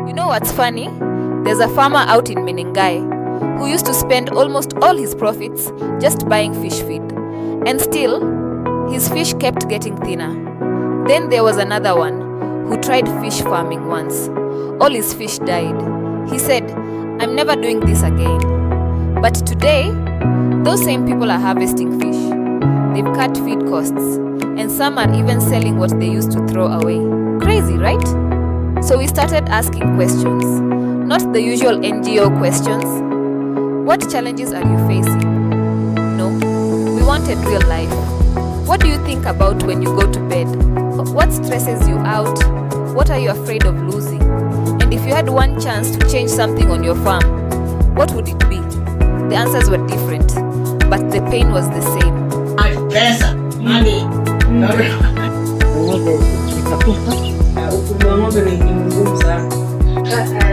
You know what's funny? There's a farmer out in Menengai who used to spend almost all his profits just buying fish feed. And still, his fish kept getting thinner. Then there was another one who tried fish farming once. All his fish died. He said, "I'm never doing this again." But today, those same people are harvesting fish. They've cut feed costs, and some are even selling what they used to throw away. Crazy, right? So we started asking questions, not the usual NGO questions. What challenges are you facing? No, we wanted real life. What do you think about when you go to bed? What stresses you out? What are you afraid of losing? And if you had one chance to change something on your farm, what would it be? The answers were different, but the pain was the same. Pesa, money.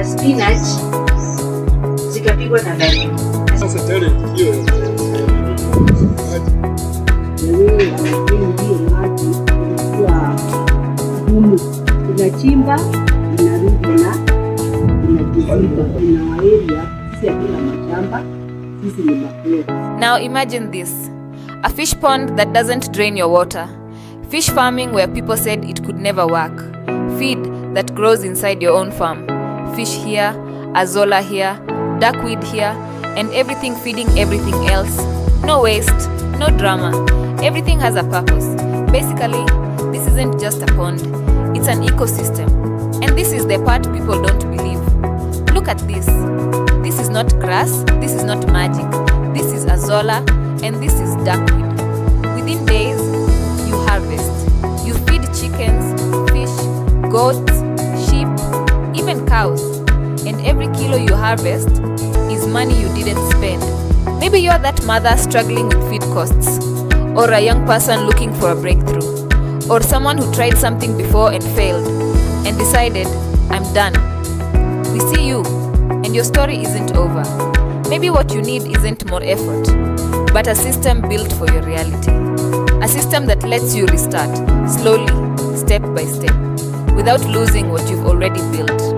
Spinach zikapigwa na ndani. Sasa tele hiyo inachimba inarudi na inajiziba inawaeria sisi hakuna mashamba sisi ni makweli. Now imagine this, a fish pond that doesn't drain your water, fish farming where people said it could never work, feed that grows inside your own farm, fish here, azolla here, duckweed here, and everything feeding everything else. No waste, no drama, everything has a purpose. Basically, this isn't just a pond, it's an ecosystem. And this is the part people don't believe. Look at this. This is not grass, this is not magic. This is azolla, and this is duckweed. Within days, you harvest. You feed chickens, fish, goats, sheep, even cows. And every kilo you harvest is money you didn't spend. Maybe you're that mother struggling with feed costs, or a young person looking for a breakthrough, or someone who tried something before and failed, and decided, I'm done. We see you, and your story isn't over. Maybe what you need isn't more effort, but a system built for your reality. A system that lets you restart, slowly, step by step, without losing what you've already built.